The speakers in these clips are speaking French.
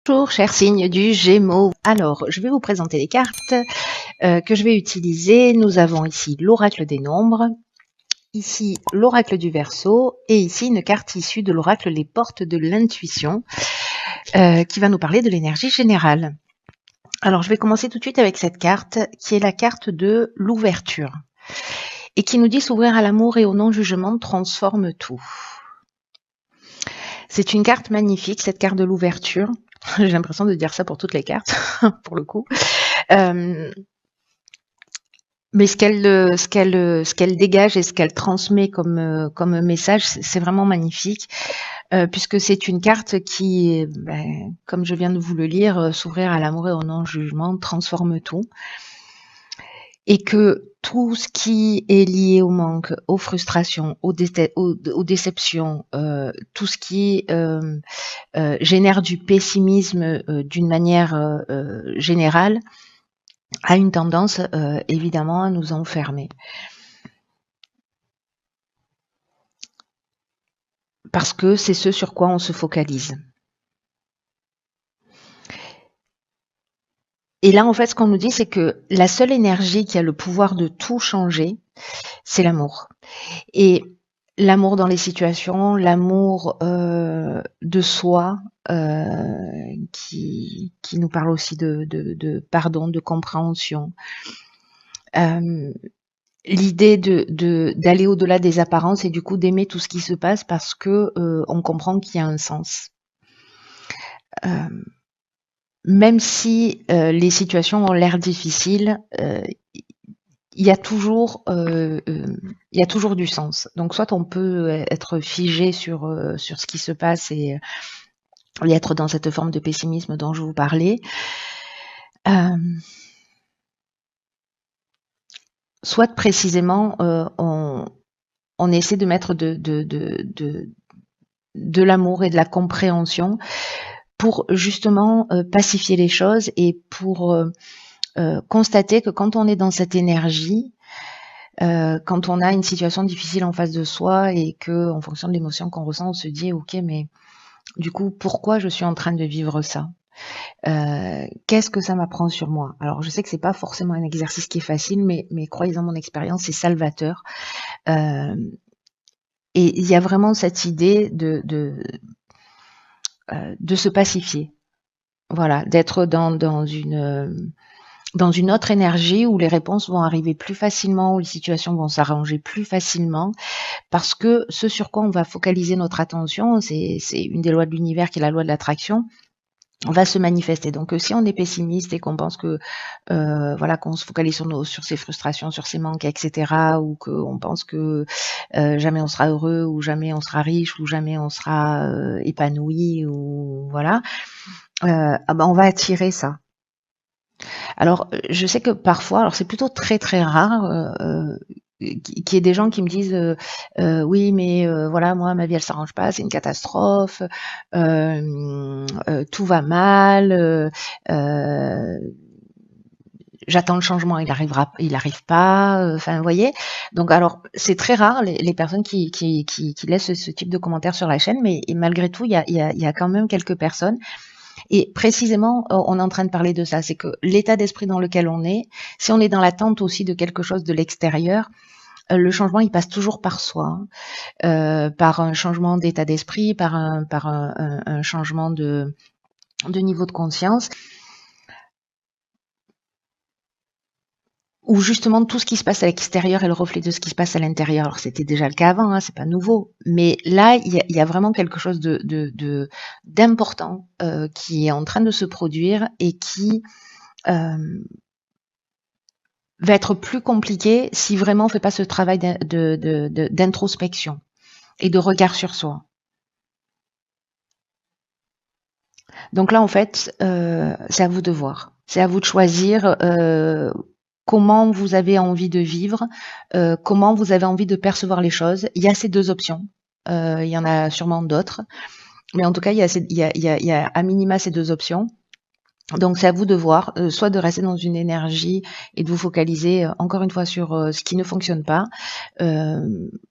Bonjour, chers signes du Gémeaux. Alors, je vais vous présenter les cartes que je vais utiliser. Nous avons ici l'oracle des nombres, ici l'oracle du Verseau et ici une carte issue de l'oracle Les Portes de l'Intuition qui va nous parler de l'énergie générale. Alors, je vais commencer tout de suite avec cette carte qui est la carte de l'ouverture et qui nous dit s'ouvrir à l'amour et au non-jugement transforme tout. C'est une carte magnifique, cette carte de l'ouverture. J'ai l'impression de dire ça pour toutes les cartes, pour le coup. Mais ce qu'elle dégage et ce qu'elle transmet comme message, c'est vraiment magnifique, puisque c'est une carte qui, comme je viens de vous le lire, s'ouvrir à l'amour et au non-jugement transforme tout. Et que tout ce qui est lié au manque, aux frustrations, aux déceptions, tout ce qui génère du pessimisme d'une manière générale, a une tendance évidemment à nous enfermer. Parce que c'est ce sur quoi on se focalise. Et là, en fait, ce qu'on nous dit, c'est que la seule énergie qui a le pouvoir de tout changer, c'est l'amour. Et l'amour dans les situations, l'amour de soi, qui nous parle aussi de pardon, de compréhension. L'idée d'aller au-delà des apparences et du coup d'aimer tout ce qui se passe parce que on comprend qu'il y a un sens. Même si les situations ont l'air difficiles, il y a toujours du sens. Donc soit on peut être figé sur ce qui se passe et être dans cette forme de pessimisme dont je vous parlais. Soit précisément on essaie de mettre de l'amour et de la compréhension pour justement pacifier les choses et pour constater que quand on est dans cette énergie, quand on a une situation difficile en face de soi et que, en fonction de l'émotion qu'on ressent, on se dit ok, mais du coup, pourquoi je suis en train de vivre ça ? Qu'est-ce que ça m'apprend sur moi? Alors, je sais que c'est pas forcément un exercice qui est facile, mais croyez-en mon expérience, c'est salvateur. Et il y a vraiment cette idée de se pacifier. Voilà, d'être dans une autre énergie où les réponses vont arriver plus facilement, où les situations vont s'arranger plus facilement, parce que ce sur quoi on va focaliser notre attention, c'est une des lois de l'univers qui est la loi de l'attraction, va se manifester. Donc si on est pessimiste et qu'on pense que qu'on se focalise sur ses frustrations, sur ses manques, etc., ou qu'on pense que jamais on sera heureux, ou jamais on sera riche, ou jamais on sera épanoui, ou voilà, on va attirer ça. Alors, je sais que parfois, alors c'est plutôt très très rare qu'il y ait des gens qui me disent oui, mais voilà, moi ma vie elle s'arrange pas, c'est une catastrophe, tout va mal, j'attends le changement, il arrive pas, enfin vous voyez. Donc alors c'est très rare les personnes qui laissent ce type de commentaires sur la chaîne, mais malgré tout il y a quand même quelques personnes. Et précisément, on est en train de parler de ça, c'est que l'état d'esprit dans lequel on est, si on est dans l'attente aussi de quelque chose de l'extérieur, le changement, il passe toujours par soi, par un changement d'état d'esprit, par un changement de niveau de conscience, où justement tout ce qui se passe à l'extérieur est le reflet de ce qui se passe à l'intérieur. Alors c'était déjà le cas avant, hein, c'est pas nouveau, mais là il y a vraiment quelque chose d'important qui est en train de se produire et qui va être plus compliqué si vraiment on fait pas ce travail d'introspection et de regard sur soi. Donc là en fait c'est à vous de voir, c'est à vous de choisir comment vous avez envie de vivre, comment vous avez envie de percevoir les choses. Il y a ces deux options. Il y en a sûrement d'autres. Mais en tout cas, il y a à minima ces deux options. Donc c'est à vous de voir, soit de rester dans une énergie et de vous focaliser encore une fois sur ce qui ne fonctionne pas,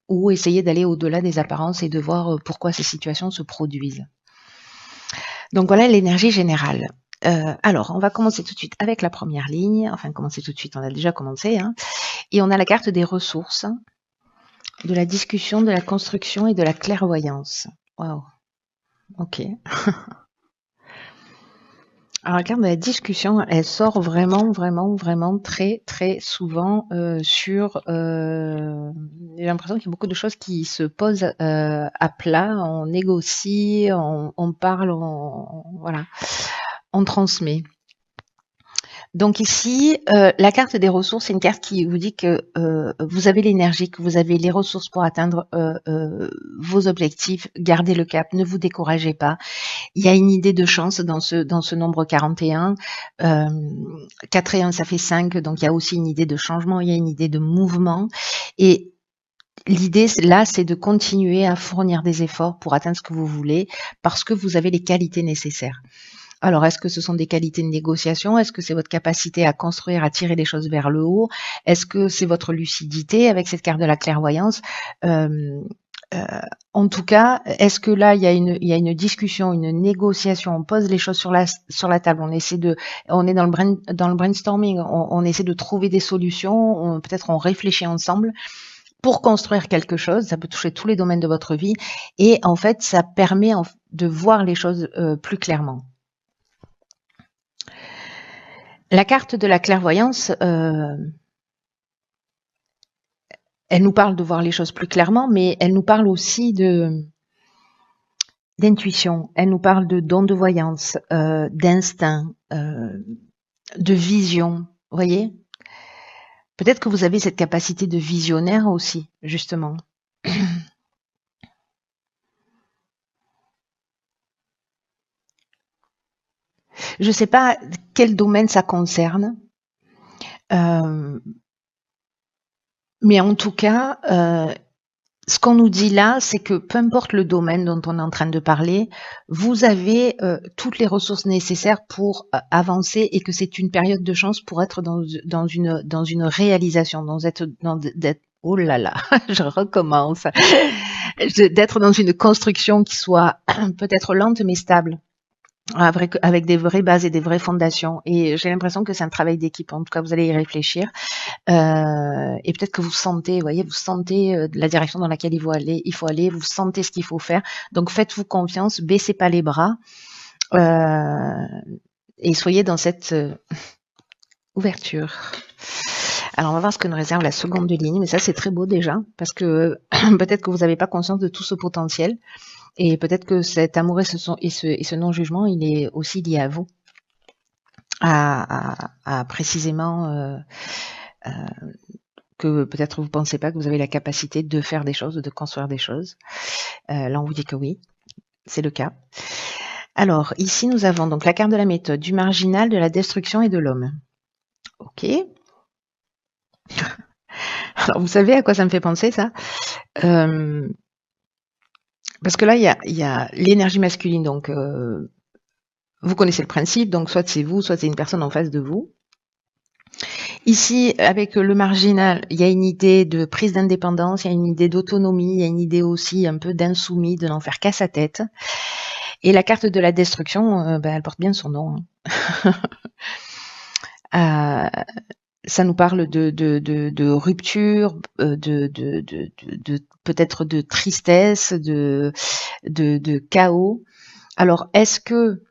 ou essayer d'aller au-delà des apparences et de voir pourquoi ces situations se produisent. Donc voilà l'énergie générale. Alors, on va commencer tout de suite avec la première ligne. Enfin, commencer tout de suite, on a déjà commencé. Hein. Et on a la carte des ressources, de la discussion, de la construction et de la clairvoyance. Waouh. Ok. Alors, la carte de la discussion, elle sort vraiment très, très souvent sur... j'ai l'impression qu'il y a beaucoup de choses qui se posent à plat, on négocie, on parle, voilà, on transmet. Donc ici, la carte des ressources, c'est une carte qui vous dit que vous avez l'énergie, que vous avez les ressources pour atteindre vos objectifs. Gardez le cap, ne vous découragez pas. Il y a une idée de chance dans ce nombre 41. 4 et 1, ça fait 5, donc il y a aussi une idée de changement, il y a une idée de mouvement. Et l'idée, là, c'est de continuer à fournir des efforts pour atteindre ce que vous voulez, parce que vous avez les qualités nécessaires. Alors, est-ce que ce sont des qualités de négociation? Est-ce que c'est votre capacité à construire, à tirer les choses vers le haut? Est-ce que c'est votre lucidité avec cette carte de la clairvoyance? En tout cas, est-ce que là, il y a une discussion, une négociation, on pose les choses sur la table, on est dans le brainstorming, on essaie de trouver des solutions, peut-être on réfléchit ensemble pour construire quelque chose, ça peut toucher tous les domaines de votre vie, et en fait, ça permet de voir les choses plus clairement. La carte de la clairvoyance, elle nous parle de voir les choses plus clairement, mais elle nous parle aussi d'intuition, elle nous parle de don de voyance, d'instinct, de vision, vous voyez? Peut-être que vous avez cette capacité de visionnaire aussi, justement. Je ne sais pas quel domaine ça concerne, mais en tout cas, ce qu'on nous dit là, c'est que peu importe le domaine dont on est en train de parler, vous avez toutes les ressources nécessaires pour avancer et que c'est une période de chance pour être dans une réalisation, d'être oh là là, je recommence, d'être dans une construction qui soit peut-être lente mais stable. Avec des vraies bases et des vraies fondations. Et j'ai l'impression que c'est un travail d'équipe. En tout cas, vous allez y réfléchir. Et peut-être que vous sentez, vous sentez la direction dans laquelle il faut aller, vous sentez ce qu'il faut faire. Donc faites-vous confiance, baissez pas les bras et soyez dans cette ouverture. Alors on va voir ce que nous réserve la seconde ligne, mais ça c'est très beau déjà, parce que peut-être que vous n'avez pas conscience de tout ce potentiel. Et peut-être que cet amour et ce non-jugement, il est aussi lié à vous, à précisément que peut-être vous ne pensez pas que vous avez la capacité de faire des choses, de construire des choses. Là, on vous dit que oui, c'est le cas. Alors, ici, nous avons donc la carte de la méthode, du marginal, de la destruction et de l'homme. Ok. Alors, vous savez à quoi ça me fait penser, ça parce que là, il y a l'énergie masculine, donc vous connaissez le principe, donc soit c'est vous, soit c'est une personne en face de vous. Ici, avec le marginal, il y a une idée de prise d'indépendance, il y a une idée d'autonomie, il y a une idée aussi un peu d'insoumis, de n'en faire qu'à sa tête. Et la carte de la destruction, elle porte bien son nom. Ça nous parle de rupture, de peut-être de tristesse, de chaos. Alors, est-ce que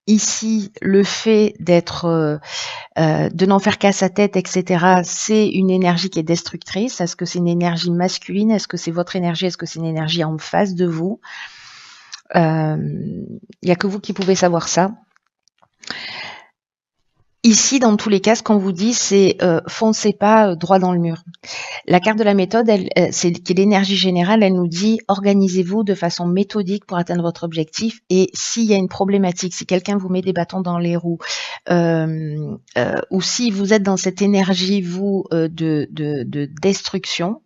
ici, le fait de n'en faire qu'à sa tête, etc., c'est une énergie qui est destructrice? Est-ce que c'est une énergie masculine? Est-ce que c'est votre énergie? Est-ce que c'est une énergie en face de vous? Il n'y a que vous qui pouvez savoir ça. Ici, dans tous les cas, ce qu'on vous dit, c'est foncez pas droit dans le mur. La carte de la méthode, c'est qui est l'énergie générale, elle nous dit organisez-vous de façon méthodique pour atteindre votre objectif. Et s'il y a une problématique, si quelqu'un vous met des bâtons dans les roues, ou si vous êtes dans cette énergie, vous, de destruction,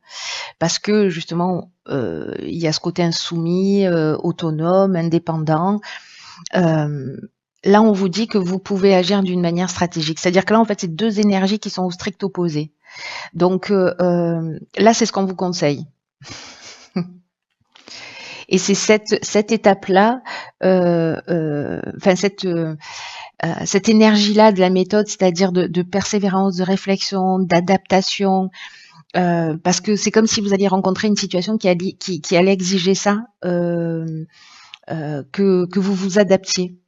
parce que justement, il y a ce côté insoumis, autonome, indépendant, là, on vous dit que vous pouvez agir d'une manière stratégique. C'est-à-dire que là, en fait, c'est deux énergies qui sont au strict opposé. Donc là, c'est ce qu'on vous conseille. Et c'est cette étape-là, enfin cette énergie-là de la méthode, c'est-à-dire de persévérance, de réflexion, d'adaptation, parce que c'est comme si vous alliez rencontrer une situation qui allait exiger ça, que vous vous adaptiez.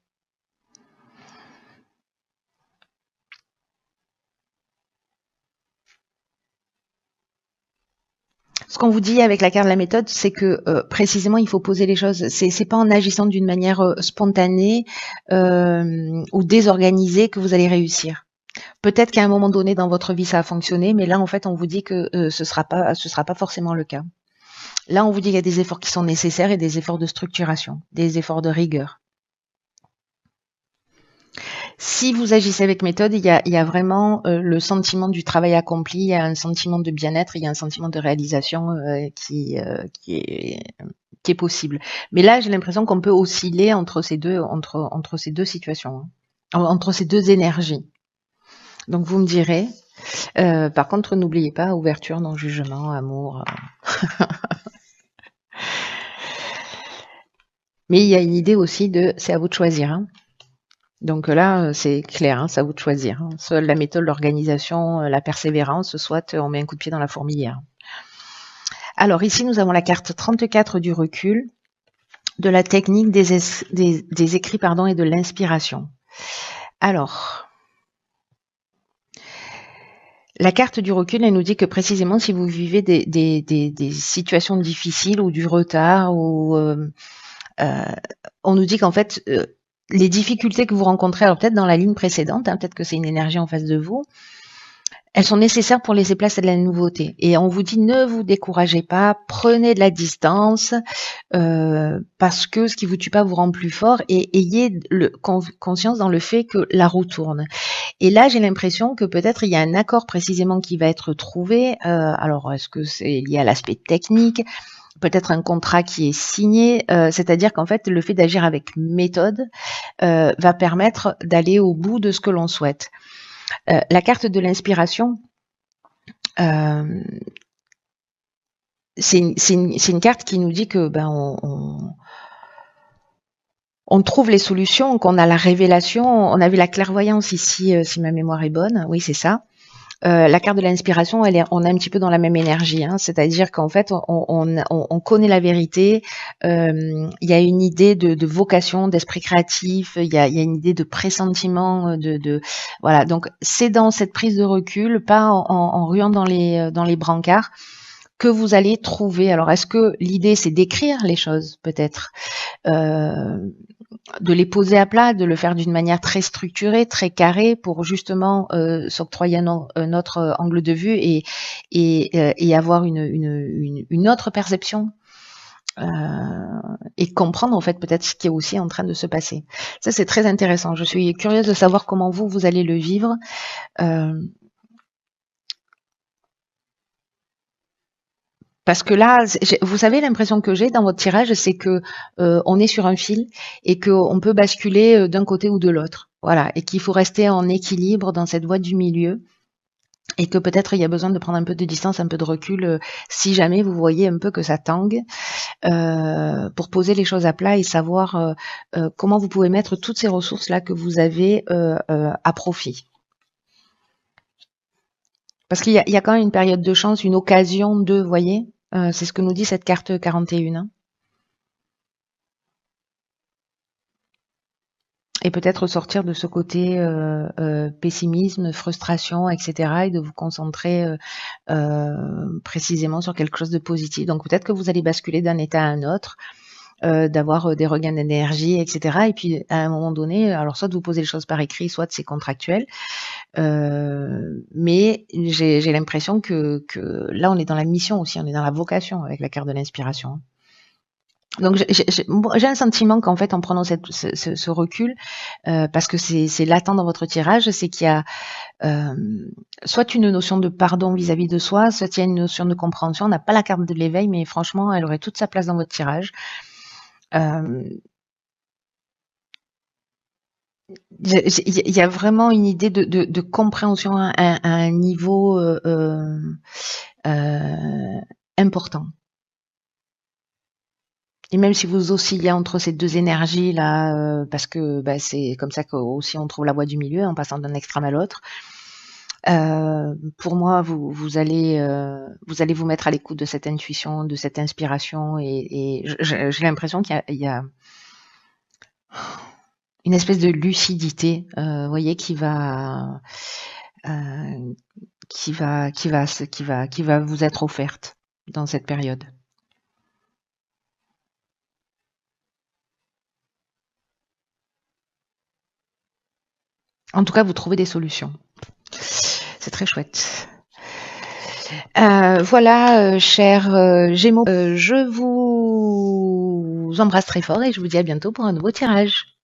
Ce qu'on vous dit avec la carte de la méthode, c'est que précisément il faut poser les choses. C'est pas en agissant d'une manière spontanée ou désorganisée que vous allez réussir. Peut-être qu'à un moment donné dans votre vie ça a fonctionné, mais là en fait on vous dit que ce sera pas forcément le cas. Là on vous dit qu'il y a des efforts qui sont nécessaires et des efforts de structuration, des efforts de rigueur. Si vous agissez avec méthode, il y a vraiment le sentiment du travail accompli, il y a un sentiment de bien-être, il y a un sentiment de réalisation qui est possible. Mais là, j'ai l'impression qu'on peut osciller entre ces deux situations, hein, entre ces deux énergies. Donc vous me direz. Par contre, n'oubliez pas ouverture, non-jugement, amour. Mais il y a une idée aussi de c'est à vous de choisir. Hein. Donc là, c'est clair, hein, c'est à vous de choisir. Hein. Soit la méthode, l'organisation, la persévérance, soit on met un coup de pied dans la fourmilière. Alors ici, nous avons la carte 34 du recul, de la technique des écrits et de l'inspiration. Alors, la carte du recul, elle nous dit que précisément si vous vivez des situations difficiles ou du retard, ou on nous dit qu'en fait, les difficultés que vous rencontrez, alors peut-être dans la ligne précédente, hein, peut-être que c'est une énergie en face de vous, elles sont nécessaires pour laisser place à de la nouveauté. Et on vous dit ne vous découragez pas, prenez de la distance, parce que ce qui vous tue pas vous rend plus fort, et ayez conscience dans le fait que la roue tourne. Et là, j'ai l'impression que peut-être il y a un accord précisément qui va être trouvé. Alors, est-ce que c'est lié à l'aspect technique ? Peut-être un contrat qui est signé, c'est-à-dire qu'en fait, le fait d'agir avec méthode va permettre d'aller au bout de ce que l'on souhaite. La carte de l'inspiration, c'est une carte qui nous dit que on trouve les solutions, qu'on a la révélation. On a vu la clairvoyance ici, si ma mémoire est bonne. Oui, c'est ça. La carte de l'inspiration, on est un petit peu dans la même énergie, hein, c'est-à-dire qu'en fait, on connaît la vérité. Il y a une idée de vocation, d'esprit créatif. Il y a une idée de pressentiment, voilà. Donc, c'est dans cette prise de recul, pas en ruant dans les brancards, que vous allez trouver. Alors, est-ce que l'idée, c'est d'écrire les choses, peut-être, de les poser à plat, de le faire d'une manière très structurée, très carrée, pour justement s'octroyer un autre angle de vue et avoir une autre perception et comprendre en fait peut-être ce qui est aussi en train de se passer. Ça, c'est très intéressant. Je suis curieuse de savoir comment vous allez le vivre. Parce que là, vous savez, l'impression que j'ai dans votre tirage, c'est que on est sur un fil et qu'on peut basculer d'un côté ou de l'autre. Voilà, et qu'il faut rester en équilibre dans cette voie du milieu et que peut-être il y a besoin de prendre un peu de distance, un peu de recul, si jamais vous voyez un peu que ça tangue, pour poser les choses à plat et savoir comment vous pouvez mettre toutes ces ressources-là que vous avez à profit. Parce qu'il y a quand même une période de chance, une occasion de, vous voyez, c'est ce que nous dit cette carte 41. Hein. Et peut-être sortir de ce côté pessimisme, frustration, etc. et de vous concentrer précisément sur quelque chose de positif. Donc peut-être que vous allez basculer d'un état à un autre, d'avoir des regains d'énergie, etc. Et puis à un moment donné, alors soit de vous poser les choses par écrit, soit c'est contractuel. Mais j'ai l'impression que là, on est dans la mission aussi, on est dans la vocation avec la carte de l'inspiration. Donc j'ai un sentiment qu'en fait, en prenant ce recul, parce que c'est latent dans votre tirage, c'est qu'il y a soit une notion de pardon vis-à-vis de soi, soit il y a une notion de compréhension. On n'a pas la carte de l'éveil, mais franchement, elle aurait toute sa place dans votre tirage. Il y a vraiment une idée de compréhension à un niveau important. Et même si vous oscillez entre ces 2 énergies-là, parce que, bah, c'est comme ça qu'aussi on trouve la voie du milieu en passant d'un extrême à l'autre. Pour moi, vous allez vous mettre à l'écoute de cette intuition, de cette inspiration et j'ai l'impression qu'il y a une espèce de lucidité, vous voyez, heu, qui va vous être offerte dans cette période. En tout cas, vous trouvez des solutions. C'est très chouette. Voilà, chers Gémeaux, je vous embrasse très fort et je vous dis à bientôt pour un nouveau tirage.